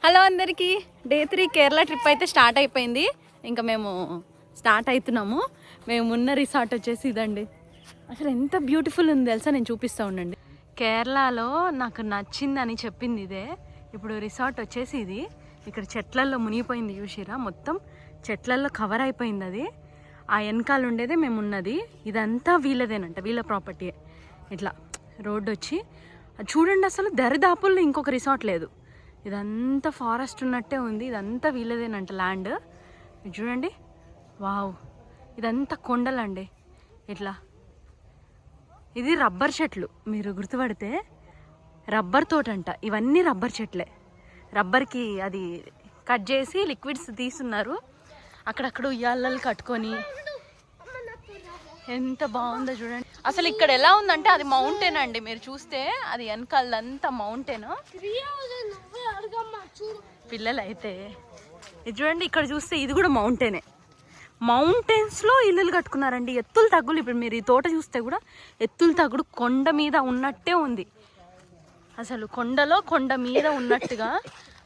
Hello అందరికీ, day 3 Kerala trip అయితే start అయిపోయింది. ఇంకా మేము స్టార్ట్ అవుతున్నాము. మేము ఉన్న రిసార్ట్ వచ్చేసి ఇదండి. అసలు ఎంత బ్యూటిఫుల్ ఉంది తెలుసా, నేను చూపిస్తూ ఉండండి. కేరళలో నాకు నచ్చిందని చెప్పింది ఇదే. ఇప్పుడు రిసార్ట్ వచ్చేసి ఇది. ఇక్కడ చెట్లల్లో మునిగిపోయింది చూసిరా, మొత్తం చెట్లల్లో కవర్ అయిపోయింది అది. ఆ వెనకాల ఉండేదే మేము ఉన్నది. ఇదంతా వీళ్ళదేనంట, వీళ్ళ ప్రాపర్టీ. ఇట్లా రోడ్డు వచ్చి చూడండి, అసలు దరిదాపుల్లో ఇంకొక రిసార్ట్ లేదు. ఇదంతా ఫారెస్ట్ ఉన్నట్టే ఉంది. ఇదంతా వీళ్ళదేనంట ల్యాండ్. చూడండి, వావ్, ఇదంతా కొండలండి. ఇట్లా ఇది రబ్బర్ చెట్లు, మీరు గుర్తుపడితే రబ్బర్ తోటంట. ఇవన్నీ రబ్బర్ చెట్లే. రబ్బర్కి అది కట్ చేసి లిక్విడ్స్ తీస్తున్నారు. అక్కడక్కడ ఉయ్యాలలు కట్టుకొని ఎంత బాగుందో చూడండి. అసలు ఇక్కడ ఎలా ఉందంటే అది మౌంటైన్ అండి. మీరు చూస్తే అది వెనకాలంతా మౌంటైన్. పిల్లలు అయితే ఇది చూడండి, ఇక్కడ చూస్తే ఇది కూడా మౌంటైనే. మౌంటైన్స్లో ఇల్లులు కట్టుకున్నారండి. ఎత్తులు తగ్గులు. ఇప్పుడు మీరు ఈ తోట చూస్తే కూడా ఎత్తులు తగ్గుడు కొండ మీద ఉన్నట్టే ఉంది. అసలు కొండలో కొండ మీద ఉన్నట్టుగా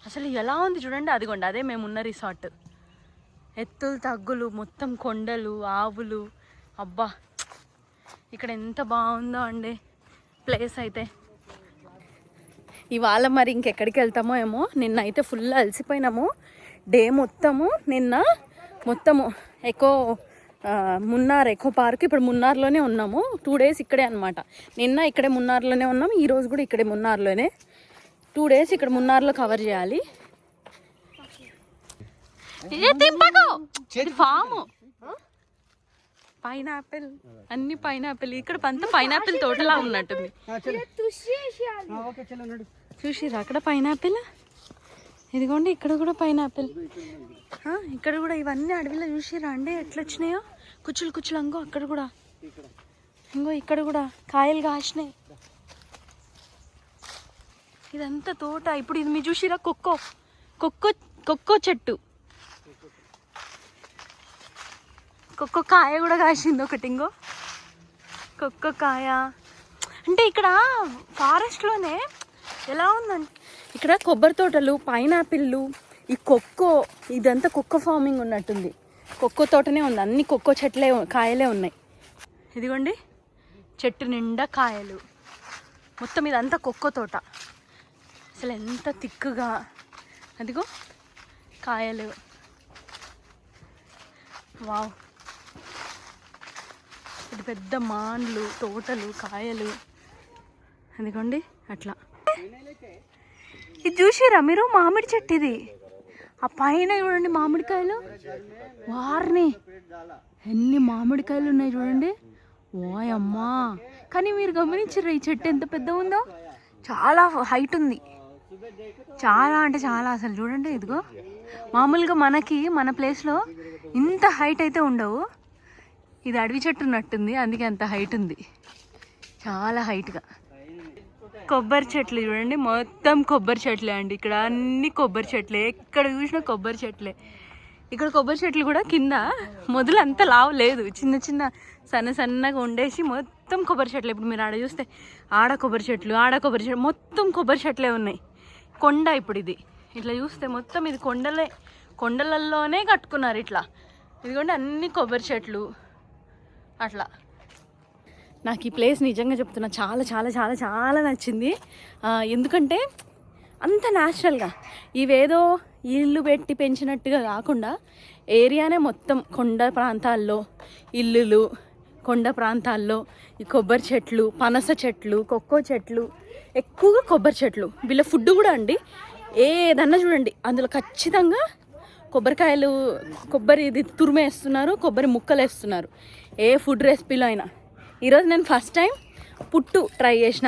అసలు ఎలా ఉంది చూడండి. అదిగోండి, అదే మేము ఉన్న రిసార్ట్. ఎత్తులు తగ్గులు, మొత్తం కొండలు, ఆవులు. అబ్బా, ఇక్కడ ఎంత బాగుందో అండి ప్లేస్ అయితే. ఇవాళ మరి ఇంకెక్కడికి వెళ్తామో ఏమో. నిన్న అయితే ఫుల్ అలసిపోయినాము. డే మొత్తము నిన్న మొత్తము మున్నార్ ఎకో పార్క్. ఇప్పుడు మున్నార్లోనే ఉన్నాము. 2 days ఇక్కడే అనమాట. నిన్న ఇక్కడే మున్నార్లోనే ఉన్నాము, ఈరోజు కూడా ఇక్కడే మున్నార్లోనే. 2 days ఇక్కడ మున్నార్లో కవర్ చేయాలి. ఫాము పైనాపిల్, అన్ని పైనాపిల్. ఇక్కడ అంతా పైనాపిల్ తోటలా ఉన్నట్టుంది. చూసిరా అక్కడ పైనాపిల్. ఇదిగోండి, ఇక్కడ కూడా పైనాపిల్. ఇక్కడ కూడా ఇవన్నీ అడవిలో చూసిరా అండి ఎట్లా వచ్చినాయో కుచ్చులు కుచ్చులు. అంగో అక్కడ కూడా, ఇంగో ఇక్కడ కూడా కాయలు కాసినాయి. ఇదంతా తోట. ఇప్పుడు ఇది మీరు చూసిరా కొక్కో కొక్కో కొక్కో చెట్టు. కొక్కో కాయ కూడా కాసింది ఒకటి. ఇంకో కొక్కో కాయ. అంటే ఇక్కడ ఫారెస్ట్లోనే ఎలా ఉందంటే ఇక్కడ కొబ్బరి తోటలు, పైనాపిల్లు, ఈ కొక్కో, ఇదంతా కొక్కో ఫార్మింగ్ ఉన్నట్టుంది. కొక్కో తోటనే ఉంది, అన్ని కొక్కో చెట్లే, కాయలే ఉన్నాయి. ఇదిగోండి, చెట్టు నిండా కాయలు. మొత్తం ఇదంతా కొక్కో తోట. అసలు ఎంత తిక్కుగా. అదిగో కాయలు. వావ్, ఇది పెద్ద మాన్లు, తోటలు, కాయలు. అదిగోండి అట్లా. ఇది చూసిరా మీరు, మామిడి చెట్టు ఇది. ఆ పైన చూడండి మామిడికాయలు. వారిని ఎన్ని మామిడికాయలు ఉన్నాయి చూడండి. ఓయమ్మా. కానీ మీరు గమనించరు ఈ చెట్టు ఎంత పెద్ద ఉందో. చాలా హైట్ ఉంది, చాలా అంటే చాలా. అసలు చూడండి, ఇదిగో మామూలుగా మనకి మన ప్లేస్లో ఇంత హైట్ అయితే ఉండవు. ఇది అడవి చెట్టు ఉన్నట్టుంది, అందుకే అంత హైట్ ఉంది, చాలా హైట్గా. కొబ్బరి చెట్లు చూడండి, మొత్తం కొబ్బరి చెట్లే అండి. ఇక్కడ అన్ని కొబ్బరి చెట్లే, ఎక్కడ చూసినా కొబ్బరి చెట్లే. ఇక్కడ కొబ్బరి చెట్లు కూడా కింద మొదలు అంత లావు లేదు, చిన్న చిన్న సన్న సన్నగా ఉండేసి మొత్తం కొబ్బరి చెట్లు. ఇప్పుడు మీరు ఆడ చూస్తే ఆడ కొబ్బరి చెట్లు, ఆడ కొబ్బరి చెట్లు, మొత్తం కొబ్బరి చెట్లే ఉన్నాయి. కొండ ఇప్పుడు ఇది. ఇట్లా చూస్తే మొత్తం ఇది కొండలలోనే కట్టుకున్నారు ఇట్లా. ఇదిగోండి అన్ని కొబ్బరి చెట్లు అట్లా. నాకు ఈ ప్లేస్ నిజంగా చెప్తున్నా చాలా చాలా చాలా చాలా నచ్చింది. ఎందుకంటే అంత న్యాచురల్గా, ఇవేదో ఇల్లు పెట్టి పెంచినట్టుగా కాకుండా ఏరియానే మొత్తం కొండ ప్రాంతాల్లో ఇల్లులు, కొండ ప్రాంతాల్లో ఈ కొబ్బరి చెట్లు, పనస చెట్లు, కొక్కో చెట్లు, ఎక్కువగా కొబ్బరి చెట్లు. వీళ్ళ ఫుడ్ కూడా అండి ఏదన్నా చూడండి అందులో ఖచ్చితంగా కొబ్బరికాయలు, కొబ్బరి ఇది తురిమేస్తున్నారు, కొబ్బరి ముక్కలు వేస్తున్నారు ఏ ఫుడ్ రెసిపీలో అయినా. ఈరోజు నేను ఫస్ట్ టైం పుట్టు ట్రై చేసిన.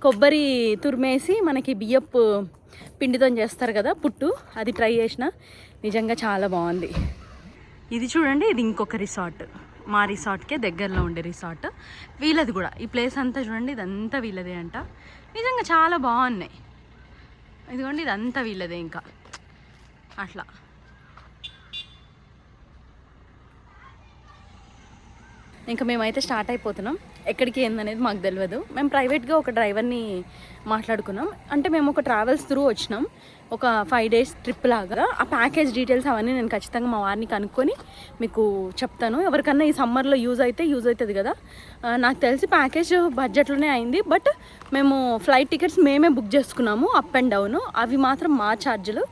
కొబ్బరి తురిమేసి మనకి బియ్యపు పిండితో చేస్తారు కదా పుట్టు, అది ట్రై చేసిన. నిజంగా చాలా బాగుంది. ఇది చూడండి, ఇది ఇంకొక రిసార్ట్, మా రిసార్ట్కే దగ్గరలో ఉండే రిసార్ట్. వీళ్ళది కూడా. ఈ ప్లేస్ అంతా చూడండి, ఇదంతా వీళ్ళదే అంట. నిజంగా చాలా బాగున్నాయి. ఇదిగోండి, ఇదంతా వీళ్ళదే. ఇంకా అట్లా ఇంకా మేమైతే స్టార్ట్ అయిపోతున్నాం. ఎక్కడికి ఏందనేది మాకు తెలియదు. మేము ప్రైవేట్గా ఒక డ్రైవర్ని మాట్లాడుకున్నాం. అంటే మేము ఒక ట్రావెల్స్ త్రూ వచ్చినాం. ఒక 5 days ట్రిప్ లాగా. ఆ ప్యాకేజ్ డీటెయిల్స్ అవన్నీ నేను ఖచ్చితంగా మా వారిని కనుక్కొని మీకు చెప్తాను. ఎవరికన్నా ఈ సమ్మర్లో యూజ్ అవుతుంది కదా. నాకు తెలిసి ప్యాకేజ్ బడ్జెట్లోనే అయింది. బట్ మేము ఫ్లైట్ టికెట్స్ మేమే బుక్ చేసుకున్నాము అప్ అండ్ డౌన్. అవి మాత్రం మా ఛార్జీలు.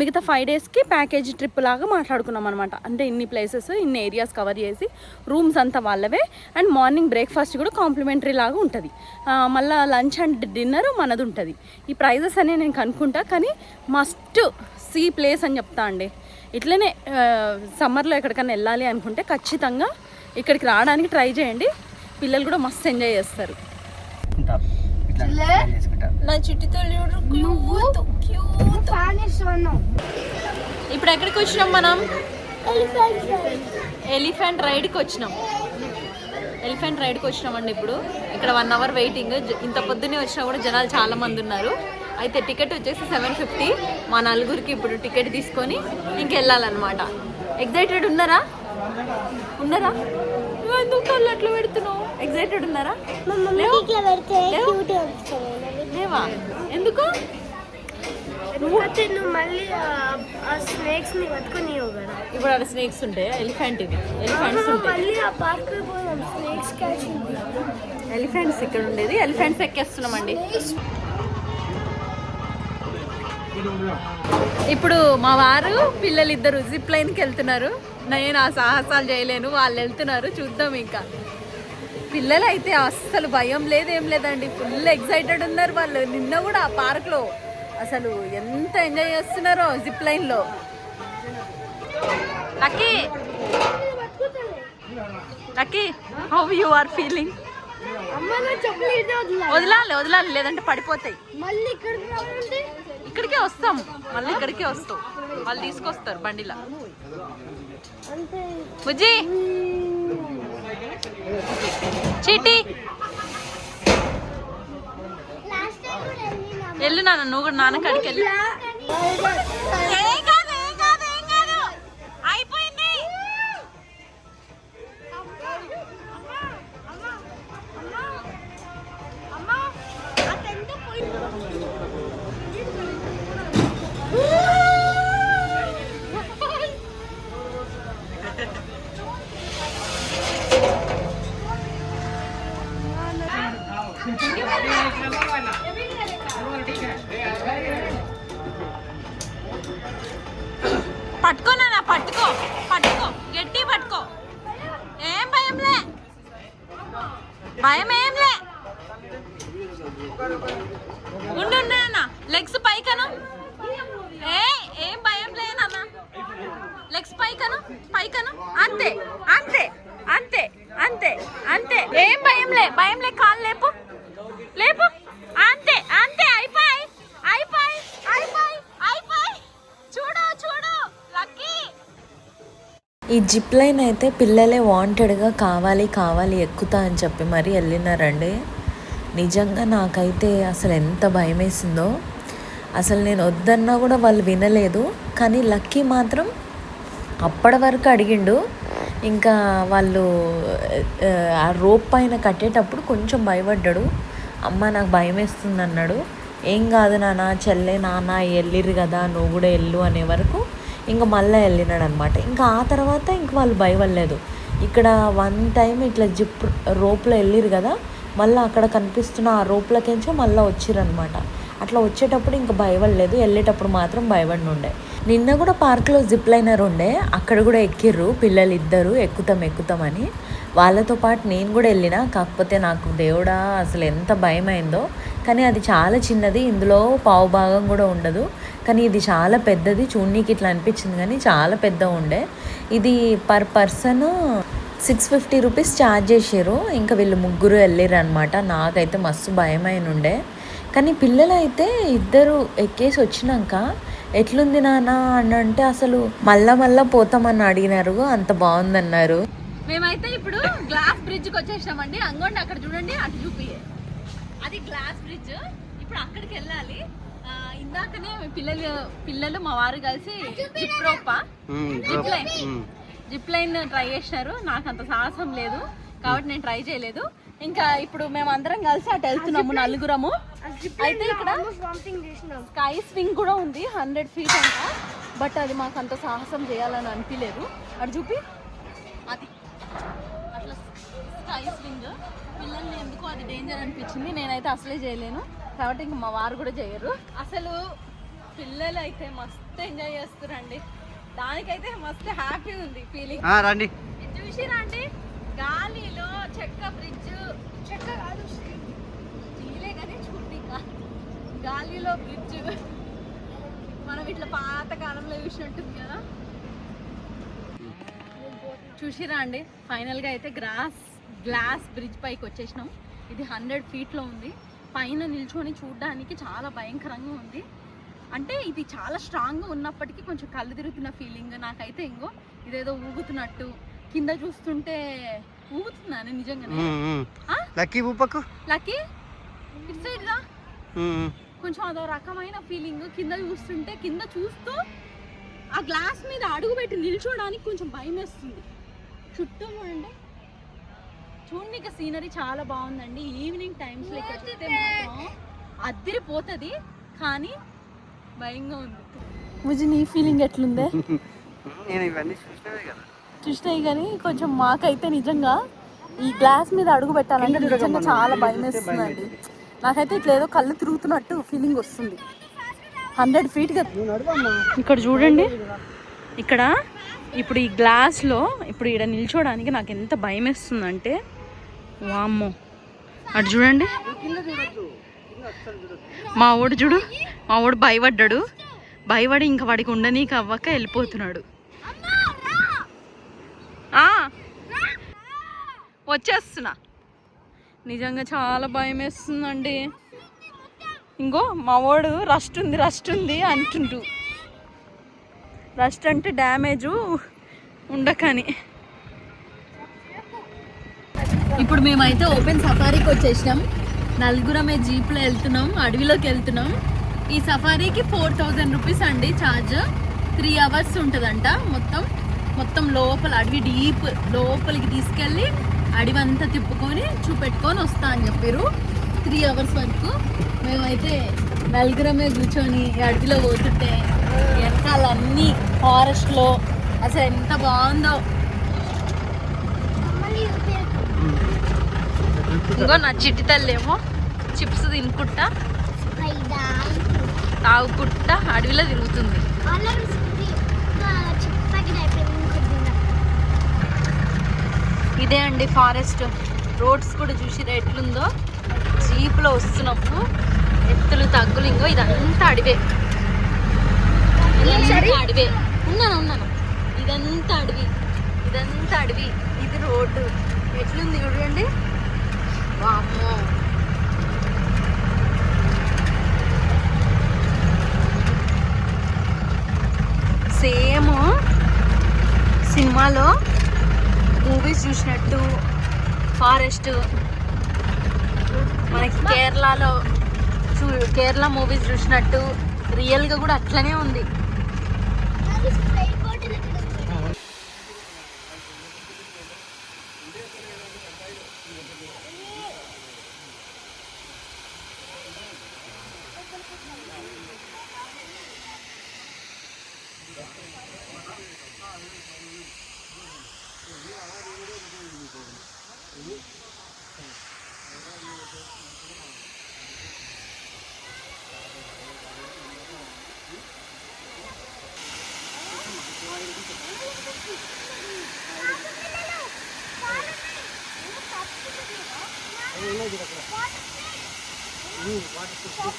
మిగతా 5 daysకి ప్యాకేజ్ ట్రిప్ లాగా మాట్లాడుకున్నాం అనమాట. అంటే ఇన్ని ప్లేసెస్ ఇన్ని ఏరియాస్ కవర్ చేసి రూమ్స్ అంతా వాళ్ళవే. అండ్ మార్నింగ్ బ్రేక్ఫాస్ట్ కూడా కాంప్లిమెంటరీ లాగా ఉంటుంది. మళ్ళీ లంచ్ అండ్ డిన్నర్ మనది ఉంటుంది. ఈ ప్రైజెస్ అనే నేను కనుక్కుంటా. కానీ మస్ట్ సీ ప్లేస్ అని చెప్తా అండి. ఇట్లనే సమ్మర్లో ఎక్కడికైనా వెళ్ళాలి అనుకుంటే ఖచ్చితంగా ఇక్కడికి రావడానికి ట్రై చేయండి. పిల్లలు కూడా మస్తు ఎంజాయ్ చేస్తారు. నా చుట్టితో ఇప్పుడు ఎక్కడికి వచ్చినాం మనం? ఎలిఫెంట్ రైడ్కి వచ్చినాం. వచ్చినామండి. ఇప్పుడు ఇక్కడ 1 hour వెయిటింగ్. ఇంత పొద్దున్నే వచ్చినా కూడా జనాలు చాలా మంది ఉన్నారు. అయితే టికెట్ వచ్చేసి 750. మా నలుగురికి ఇప్పుడు టికెట్ తీసుకొని ఇంకెళ్ళాలన్నమాట. ఎగ్జైటెడ్ ఉన్నారా? ఎందుకు కళ్ళు అట్లా పెడుతున్నావు? ఎగ్జైటెడ్ ఉన్నారా? లేవా? ఎందుకు? ఇప్పుడు అక్కడ స్నేక్స్ ఉంటాయి. ఎలిఫెంట్ ఇది. ఎలిఫెంట్స్ ఉంటాయి. ఎలిఫెంట్స్ ఇక్కడ ఉండేది. ఎలిఫెంట్స్ ఎక్కేస్తున్నామండి. ఇప్పుడు మా వారు పిల్లలు ఇద్దరు జిప్ లైన్కి వెళ్తున్నారు. నేను ఆ సాహసాలు చేయలేను. వాళ్ళు వెళ్తున్నారు. చూద్దాం. ఇంకా పిల్లలు అయితే అస్సలు భయం లేదు, ఏం లేదండి. ఫుల్ ఎక్సైటెడ్ ఉన్నారు వాళ్ళు. నిన్న కూడా ఆ పార్క్లో అసలు ఎంత ఎంజాయ్ చేస్తున్నారో జిప్ లైన్లో. Lucky how you are feeling? వదలాలి లేదంటే పడిపోతాయి. ఇక్కడికే వస్తాం. మళ్ళీ ఇక్కడికే వస్తాం. వాళ్ళు తీసుకొస్తారు బండిలా. బుజ్జి చీటీ వెళ్ళు నాన్న. నువ్వు కూడా నాన్న కాడికి వెళ్ళు. అయిపోయింది. పట్టుకో నాన్న, పట్టుకో గట్టి పట్టుకో. ఏం భయంలే, భయం ఏంలే. ఉండు నాన్న, లెగ్స్ పైకను. ఏం భయం లేనన్న. లెగ్స్ పైకను. అంతే అంతే అంతే అంతే అంతే. ఏం భయంలే. కాళ్ళు లేపు. అంతే అంతే. అయిపోయి. చూడు లక్కీ. ఈ జిప్ లైన్ అయితే పిల్లలే వాంటెడ్గా కావాలి ఎక్కుతా అని చెప్పి మరీ వెళ్ళినారండి. నిజంగా నాకైతే అసలు ఎంత భయం వేసిందో. అసలు నేను వద్దన్నా కూడా వాళ్ళు వినలేదు. కానీ లక్కీ మాత్రం అప్పటి వరకు అడిగిండు. ఇంకా వాళ్ళు ఆ రోప్ పైన కట్టేటప్పుడు కొంచెం భయపడ్డాడు. అమ్మ నాకు భయం వేస్తుంది అన్నాడు. ఏం కాదు నాన్న, చెల్లె నాన్న వెళ్ళిర్రు కదా, నువ్వు కూడా వెళ్ళు అనే వరకు ఇంకా మళ్ళీ వెళ్ళినాడు అనమాట. ఇంకా ఆ తర్వాత ఇంక వాళ్ళు భయపడలేదు. ఇక్కడ 1 time ఇట్లా జిప్ రోప్లో వెళ్ళిర్రు కదా, మళ్ళీ అక్కడ కనిపిస్తున్న ఆ రోప్లకించో మళ్ళీ వచ్చిరనమాట. అట్లా వచ్చేటప్పుడు ఇంకా భయపడలేదు. వెళ్ళేటప్పుడు మాత్రం భయపడి ఉండే. నిన్న కూడా పార్క్లో జిప్ లైనర్ ఉండే, అక్కడ కూడా ఎక్కిర్రు పిల్లలు ఇద్దరు. ఎక్కుతామని వాళ్ళతో పాటు నేను కూడా వెళ్ళిన. కాకపోతే నాకు దేవుడా అసలు ఎంత భయమైందో. కానీ అది చాలా చిన్నది, ఇందులో పావు భాగం కూడా ఉండదు. కానీ ఇది చాలా పెద్దది. చూడనీకి ఇట్లా అనిపించింది కానీ చాలా పెద్ద ఉండే. ఇది పర్ పర్సన్ 650 రూపీస్ ఛార్జ్ చేసారు. ఇంకా వీళ్ళు ముగ్గురు వెళ్ళారు అనమాట. నాకైతే మస్తు భయమైన ఉండే. కానీ పిల్లలు అయితే ఇద్దరు ఎక్కేసి వచ్చినాక ఎట్లుంది నాన్న అని అంటే అసలు మళ్ళా పోతామని అడిగినారు. అంత బాగుందన్నారు. మేమైతే ఇప్పుడు గ్లాస్ బ్రిడ్జ్కి వచ్చేసామండి. అంగోండి అక్కడ చూడండి, అటు చూపియే అది గ్లాస్ బ్రిడ్జ్. ఇప్పుడు అక్కడికి వెళ్ళాలి. ఇందాకనే పిల్లలు మా వారు కలిసి జిప్ లైన్ ట్రై చేసినారు. నాకు అంత సాహసం లేదు కాబట్టి నేను ట్రై చేయలేదు. ఇంకా ఇప్పుడు మేము అందరం కలిసి అటు వెళ్తున్నాము నలుగురము. అయితే ఇక్కడ స్కై స్వింగ్ కూడా ఉంది 100 feet అంట. బట్ అది మాకు అంత సాహసం చేయాలని అనిపించలేదు. అటు చూపి అది అట్లా స్కై స్వింగ్ పిల్లల్ని ఎందుకు అది డేంజర్ అనిపించింది. నేనైతే అసలే చేయలేను కాబట్టి ఇంక మా వారు కూడా చేయరు. అసలు పిల్లలు అయితే మస్తు ఎంజాయ్ చేస్తారండి. దానికైతే మస్తు హ్యాపీ ఉంది ఫీలింగ్. రండి చూసి రండి గాలిలో చెక్క బ్రిడ్జ్, చెక్క కాదు నీలే కానీ చూపి గాలిలో బ్రిడ్జ్ మనం ఇట్లా పాత కాలంలో చూసినట్టుంది కదా. చూసిరా అండి ఫైనల్గా అయితే గ్లాస్ బ్రిడ్జ్ పైకి వచ్చేసినాం. ఇది 100 feet ఉంది. పైన నిల్చొని చూడడానికి చాలా భయంకరంగా ఉంది. అంటే ఇది చాలా స్ట్రాంగ్గా ఉన్నప్పటికీ కొంచెం కళ్ళు తిరుగుతున్న ఫీలింగ్ నాకైతే. ఇంకో ఇదేదో ఊగుతున్నట్టు కింద చూస్తుంటే ఊగుతున్నాను నిజంగానే. లక్కీ ఊపకు లక్కీ ఇటు సైడ్ రా. కొంచెం అదో రకమైన ఫీలింగ్ కింద చూస్తుంటే. కింద చూస్తూ ఆ గ్లాస్ మీద అడుగు పెట్టి నిల్చోడానికి కొంచెం భయం వేస్తుంది. చుట్టూ చూడండి చూడడానికి సీనరీ చాలా బాగుందండి. ఈవినింగ్ టైమ్స్లో ఇక్కడ చూస్తే మాత్రం అదిరిపోతుంది కానీ భయంగా ఉంది. ముజి నీ ఫీలింగ్ ఎట్లుందే? నేను ఇవన్నీ చూసినవే కదా. చూసినాయి కానీ కొంచెం మాకైతే నిజంగా ఈ గ్లాస్ మీద అడుగు పెట్టాలంటే నిజంగా చాలా భయం వేస్తుందండి. నాకైతే ఇట్లా ఏదో కళ్ళు తిరుగుతున్నట్టు ఫీలింగ్ వస్తుంది. 100 feet కదా. ఇక్కడ చూడండి ఇక్కడ ఇప్పుడు ఈ గ్లాస్లో ఇప్పుడు ఇక్కడ నిల్చోడానికి నాకు ఎంత భయం వేస్తుందంటే వామ్మో. అటు చూడండి మా వాడు భయపడి ఇంకా వాడికి ఉండనీకి అవ్వక వెళ్ళిపోతున్నాడు. వచ్చేస్తున్నా. నిజంగా చాలా భయం వేస్తుందండి. ఇంకో మా వాడు రస్ట్ ఉంది అంటుంటూ. రస్ట్ అంటే డ్యామేజు ఉండకని. ఇప్పుడు మేమైతే ఓపెన్ సఫారీకి వచ్చేసినాం. నలుగురమే జీప్లో వెళ్తున్నాం, అడవిలోకి వెళ్తున్నాం. ఈ సఫారీకి 4000 rupees అండి ఛార్జ్. 3 hours ఉంటుందంట. మొత్తం లోపల అడవి డీప్ లోపలికి తీసుకెళ్ళి అడవి అంతా తిప్పుకొని చూపెట్టుకొని వస్తా అని చెప్పారు. 3 hours వరకు. మేమైతే నలుగురమే కూర్చొని అడవిలో పోతుంటే వెనకాలన్నీ ఫారెస్ట్లో అసలు ఎంత బాగుందో. ఇంకో నా చిట్టి తల్లేమో చిప్స్ తినుకుంటా తాగుకుంటా అడవిలో తిరుగుతుంది. ఇదే అండి ఫారెస్ట్. రోడ్స్ కూడా చూసిరా ఎట్లుందో. జీప్లో వస్తున్నాము. ఎత్తులు తగ్గులు ఇంకో ఇదంతా అడవే. ఉన్నాను. ఇదంతా అడవి. ఇది రోడ్డు ఎట్లుంది చూడండి. వామ్మో. సేమ్ సినిమాలో మూవీస్ చూసినట్టు ఫారెస్ట్ మనకి కేరళ మూవీస్ చూసినట్టు రియల్గా కూడా అట్లనే ఉంది.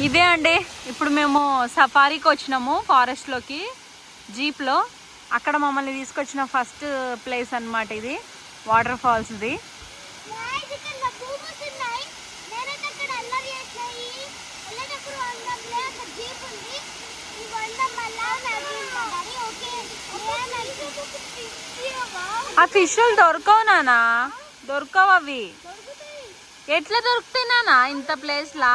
ఇదే అండి ఇప్పుడు మేము సఫారీకి వచ్చినాము ఫారెస్ట్లోకి జీప్లో. అక్కడ మమ్మల్ని తీసుకొచ్చిన ఫస్ట్ ప్లేస్ అన్నమాట ఇది. వాటర్ ఫాల్స్ది. ఆ ఫిష్లు దొరకవు నానా? దొరకవు అవి. ఎట్లా దొరుకుతాయి నానా ఇంత ప్లేస్లా?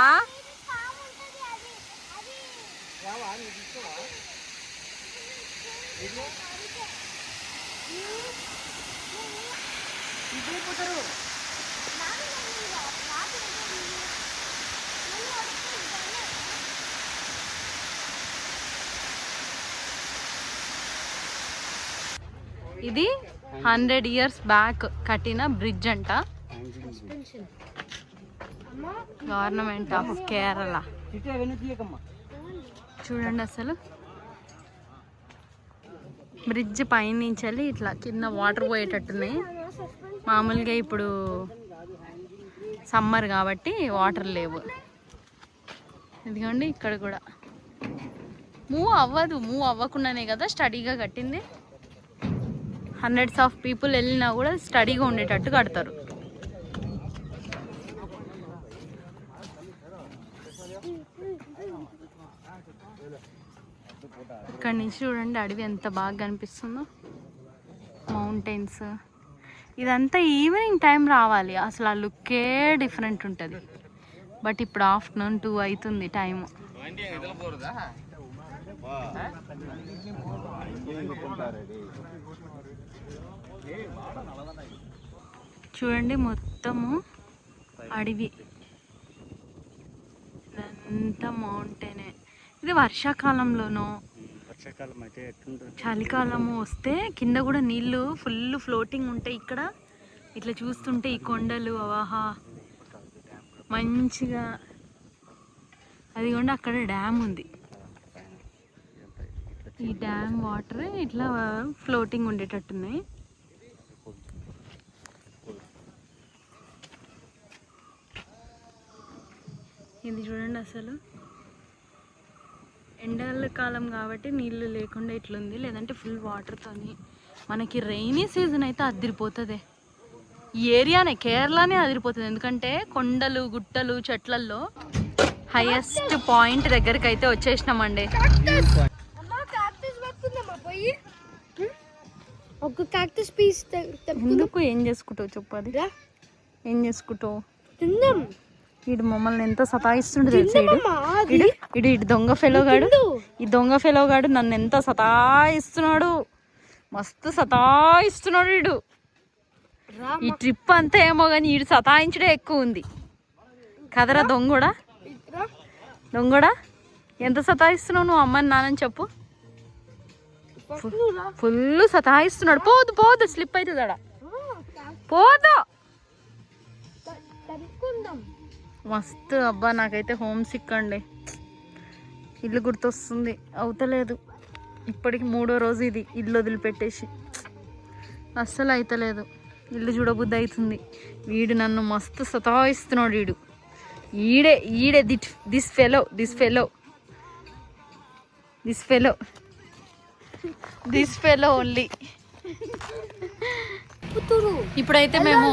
ఇది 100 years బ్యాక్ కట్టిన బ్రిడ్జ్ అంట. Government of Kerala. చూడండి అసలు బ్రిడ్జ్ పైనుంచి వెళ్ళి ఇట్లా కింద వాటర్ పోయేటట్టున్నాయి. మామూలుగా ఇప్పుడు సమ్మర్ కాబట్టి వాటర్ లేవు. ఎందుకండి ఇక్కడ కూడా మూవ్ అవ్వకుండానే కదా స్టడీగా కట్టింది. హండ్రెడ్స్ ఆఫ్ పీపుల్ వెళ్ళినా కూడా స్టడీగా ఉండేటట్టు కడతారు. ఇక్కడ నుంచి చూడండి అడవి ఎంత బాగా కనిపిస్తుందో, మౌంటైన్స్. ఇదంతా ఈవినింగ్ టైం రావాలి, అసలు ఆ లుక్కే డిఫరెంట్ ఉంటుంది. బట్ ఇప్పుడు ఆఫ్టర్నూన్ 2 అవుతుంది టైము. చూడండి మొత్తము అడవి, ఇదంతా మౌంటైనే. ఇది వర్షాకాలంలోనో చలికాలము వస్తే కింద కూడా నీళ్ళు ఫుల్ ఫ్లోటింగ్ ఉంటాయి. ఇక్కడ ఇట్లా చూస్తుంటే ఈ కొండలు అవాహా మంచిగా. అది కూడా అక్కడ డ్యామ్ ఉంది. ఈ డ్యామ్ వాటర్ ఇట్లా ఫ్లోటింగ్ ఉండేటట్టున్నాయి. ఇది చూడండి అసలు ఎండల కాలం కాబట్టి నీళ్ళు లేకుండా ఇట్లుంది, లేదంటే ఫుల్ వాటర్తోని. మనకి రైనీ సీజన్ అయితే అదిరిపోతుంది. ఈ ఏరియానే కేరళనే అదిరిపోతుంది. ఎందుకంటే కొండలు గుట్టలు చెట్లల్లో హైయెస్ట్ పాయింట్ దగ్గరికి అయితే వచ్చేసినామండి. ఎందుకు ఏం చేసుకుంటావు చెప్పది, ఏం చేసుకుంటావు? వీడు మమ్మల్ని ఎంత సతాయిస్తుండే తెలుసా. ఇడు దొంగ ఫెలోగాడు, ఈ దొంగ ఫెలోగాడు నన్ను ఎంత సతాయిస్తున్నాడు, మస్తు సతాయిస్తున్నాడు వీడు. ఈ ట్రిప్ అంతా ఏమో కానీ వీడు సతాయించడే ఎక్కువ ఉంది కదరా దొంగడా. దొంగడా ఎంత సతాయిస్తున్నావు నువ్వు అమ్మని నాన్నని చెప్పు. ఫుల్ సతాయిస్తున్నాడు. పోదు స్లిప్ అవుతుంది అడ, పోదు. మస్తు అబ్బా, నాకైతే హోమ్ సిక్ అండి. ఇల్లు గుర్తొస్తుంది, అవుతలేదు. ఇప్పటికి 3వ రోజు ఇది ఇల్లు వదిలిపెట్టేసి. అస్సలు అవుతలేదు, ఇల్లు చూడబుద్ధి అవుతుంది. వీడు నన్ను మస్తు సతాయిస్తున్నాడు. ఈడే దిస్ ఫెలో ఓన్లీ. ఇప్పుడైతే మేము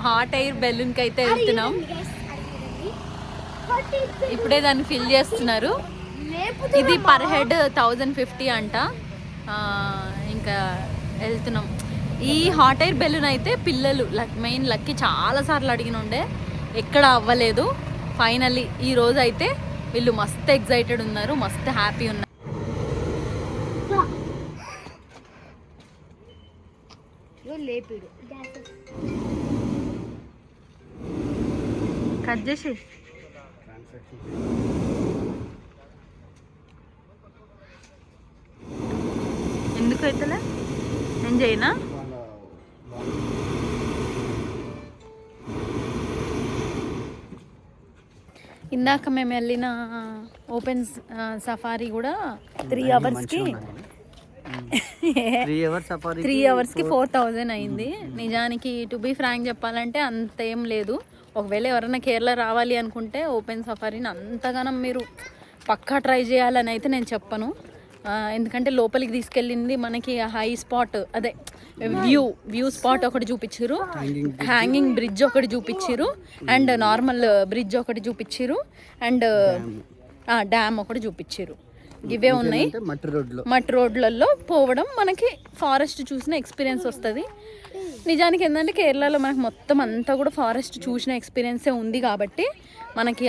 హాట్ ఎయిర్ బెలూన్కి అయితే వెళ్తున్నాం. ఇప్పుడే దాన్ని ఫిల్ చేస్తున్నారు. ఇది పర్ హెడ్ 1050 అంట. ఇంకా వెళ్తున్నాం. ఈ హాట్ ఎయిర్ బెలూన్ అయితే పిల్లలు మెయిన్ లక్కీ చాలాసార్లు అడిగిన ఉండే, ఎక్కడ అవ్వలేదు. ఫైనల్లీ ఈ రోజు అయితే వీళ్ళు మస్తు ఎగ్జైటెడ్ ఉన్నారు, మస్తు హ్యాపీ ఉన్నారు. కట్ చేసి ఎందుకు అవుతలే, నేను చేయనా? ఇందాక మేము వెళ్ళిన ఓపెన్ సఫారీ కూడా 3 అవర్స్కి 3 అవర్స్కి 4000 అయింది. నిజానికి టు బీ ఫ్రాంక్ చెప్పాలంటే అంత ఏం లేదు. ఒకవేళ ఎవరైనా కేరళ రావాలి అనుకుంటే ఓపెన్ సఫారీని అంతగానం మీరు పక్కా ట్రై చేయాలని అయితే నేను చెప్పను. ఎందుకంటే లోపలికి తీసుకెళ్ళింది మనకి హై స్పాట్, అదే వ్యూ స్పాట్ ఒకటి చూపించారు, హ్యాంగింగ్ బ్రిడ్జ్ ఒకటి చూపించారు, అండ్ నార్మల్ బ్రిడ్జ్ ఒకటి చూపించారు, అండ్ డ్యామ్ ఒకటి చూపించారు. ఇవే ఉన్నాయి. మట్టి రోడ్లలో పోవడం మనకి ఫారెస్ట్ చూసిన ఎక్స్పీరియన్స్ వస్తుంది. నిజానికి ఏంటంటే కేరళలో మనకి మొత్తం అంతా కూడా ఫారెస్ట్ చూసిన ఎక్స్పీరియన్సే ఉంది కాబట్టి మనకి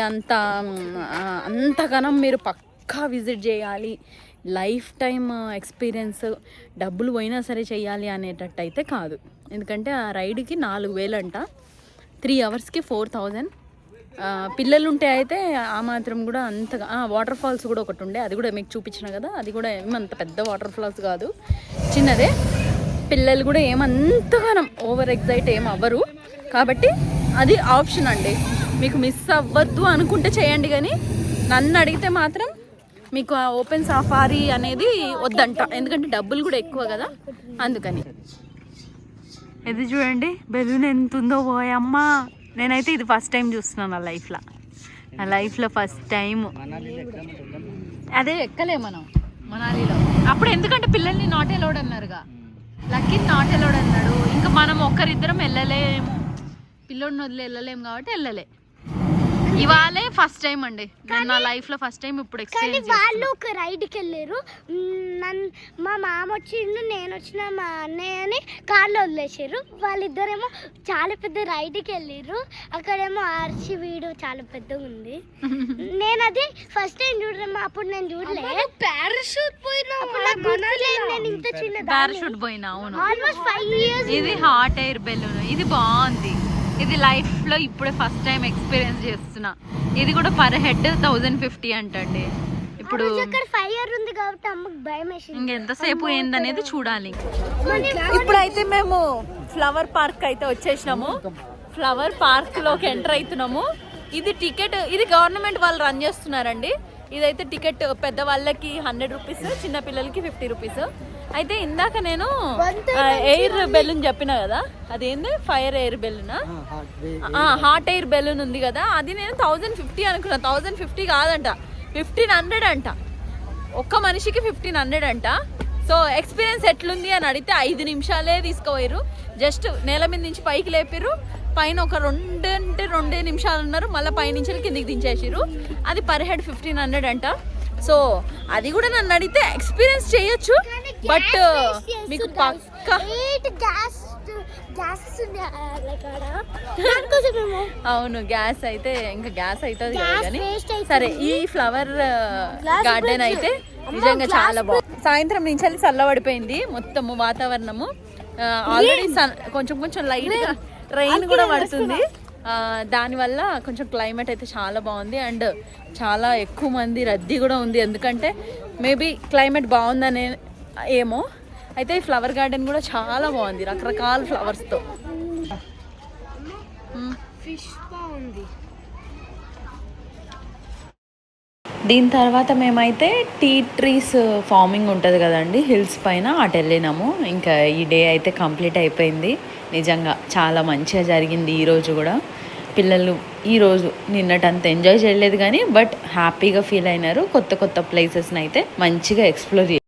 అంతగానం మీరు పక్కా విజిట్ చేయాలి, లైఫ్ టైమ్ ఎక్స్పీరియన్స్, డబ్బులు పోయినా సరే చేయాలి అనేటట్టు అయితే కాదు. ఎందుకంటే ఆ రైడ్కి 4000 అంట, 3 అవర్స్కి 4000. పిల్లలు ఉంటే అయితే ఆ మాత్రం కూడా అంతగా వాటర్ ఫాల్స్ కూడా ఒకటి ఉండే, అది కూడా మీకు చూపించిన కదా, అది కూడా ఏమంత పెద్ద వాటర్ ఫాల్స్ కాదు, చిన్నదే. పిల్లలు కూడా ఏమంతగానం ఓవర్ ఎగ్జైట్ ఏం అవ్వరు, కాబట్టి అది ఆప్షన్ అండి. మీకు మిస్ అవ్వద్దు అనుకుంటే చేయండి, కానీ నన్ను అడిగితే మాత్రం మీకు ఆ ఓపెన్ సఫారీ అనేది వద్దంట, ఎందుకంటే డబ్బులు కూడా ఎక్కువ కదా, అందుకని. ఇది చూడండి బెలూన్ ఎంత ఉందో పోయమ్మా. నేనైతే ఇది ఫస్ట్ టైం చూస్తున్నాను నా లైఫ్లో ఫస్ట్ టైం. అదే ఎక్కలే మనం మనాలిలో అప్పుడు, ఎందుకంటే పిల్లల్ని నాట్ అలౌడ్ అన్నారుగా, లక్కీ నాట్ అలౌడ్ అన్నాడు. ఇంకా మనం ఒక్కరిద్దరం వెళ్ళలేము, పిల్లోడిని వదిలి వెళ్ళలేము కాబట్టి వెళ్ళలే. ఇవాళే ఫస్ట్ టైం అండి, నేను నా లైఫ్లో ఫస్ట్ టైం ఇప్పుడు ఎక్స్పీరియన్స్. వాళ్ళు ఒక రైడ్కి వెళ్ళారు, మా మామ వచ్చిండు, నేను వచ్చిన మా అన్నయ్యని కార్లో వదిలేసారు. వాళ్ళిద్దరేమో చాలా పెద్ద రైడ్కి వెళ్ళారు, అక్కడేమో ఆర్చి వీడు చాలా పెద్దగా ఉంది. నేను అది ఫస్ట్ టైం చూడరేమో, అప్పుడు నేను చూడలే. పారాషూట్ పోయినా నేను ఇంత చిన్న పారాషూట్ పోయినా. అవును, ఆల్మోస్ట్ 5 years. ఇది హాట్ ఎయిర్ బెలూన్, ఇది బాగుంది. ఇది లైఫ్లో ఇప్పుడే ఫస్ట్ టైం ఎక్స్పీరియన్స్ చేస్తున్నా. ఇది కూడా పర్ హెడ్ 1050 అంటండి. ఇప్పుడు ఫైర్ ఉంది కాబట్టి అమ్మకి భయం వేసింది. ఇంకెంతసేపు ఏందనేది చూడాలి. ఇప్పుడైతే మేము ఫ్లవర్ పార్క్ అయితే వచ్చేసినాము. ఫ్లవర్ పార్క్ లోకి ఎంటర్ అవుతున్నాము. ఇది టికెట్, ఇది గవర్నమెంట్ వాళ్ళు రన్ చేస్తున్నారండి. ఇదైతే టికెట్ పెద్దవాళ్ళకి 100 రూపీస్, చిన్న పిల్లలకి 50 రూపీస్. అయితే ఇందాక నేను ఎయిర్ బెలూన్ చెప్పిన కదా, అదేంది ఫైర్ ఎయిర్ బెలూనా, హాట్ ఎయిర్ బెలూన్ ఉంది కదా, అది నేను 1050 అనుకున్నా. 1050 కాదంట, 1500 అంట. ఒక్క మనిషికి 1500 అంట. సో ఎక్స్పీరియన్స్ ఎట్లుంది అని అడిగితే 5 నిమిషాలే తీసుకుపోయారు. జస్ట్ నేల మీద నుంచి పైకి లేపారు, పైన ఒక 2 నిమిషాలు ఉన్నారు, మళ్ళీ పైనుంచి కిందికి దించేసారు. అది పర్ హెడ్ 1500 అంట. సో అది కూడా నన్ను అడిగితే ఎక్స్పీరియన్స్ చేయొచ్చు, బట్ మీకు పక్కా అవును గ్యాస్ అయితే ఇంకా గ్యాస్ అవుతుంది కదా. కానీ సరే, ఈ ఫ్లవర్ గార్డెన్ అయితే నిజంగా చాలా బాగుంది. సాయంత్రం నుంచి చల్లబడిపోయింది మొత్తము వాతావరణము. ఆల్రెడీ కొంచెం కొంచెం లైట్గా రైన్ కూడా పడుతుంది. దానివల్ల కొంచెం క్లైమేట్ అయితే చాలా బాగుంది, అండ్ చాలా ఎక్కువ మంది రద్దీ కూడా ఉంది. ఎందుకంటే మేబీ క్లైమేట్ బాగుందనే ఏమో. అయితే ఈ ఫ్లవర్ గార్డెన్ కూడా చాలా బాగుంది, రకరకాల ఫ్లవర్స్తో. ఫిష్ బాగుంది. దీని తర్వాత మేమైతే టీ ట్రీస్ ఫార్మింగ్ ఉంటుంది కదండి హిల్స్ పైన, అటు వెళ్ళినాము. ఇంకా ఈ డే అయితే కంప్లీట్ అయిపోయింది. నిజంగా చాలా మంచిగా జరిగింది ఈరోజు కూడా. పిల్లలు ఈరోజు నిన్నటంత ఎంజాయ్ చేయలేదు కానీ బట్ హ్యాపీగా ఫీల్ అయినారు. కొత్త కొత్త ప్లేసెస్ని అయితే మంచిగా ఎక్స్ప్లోర్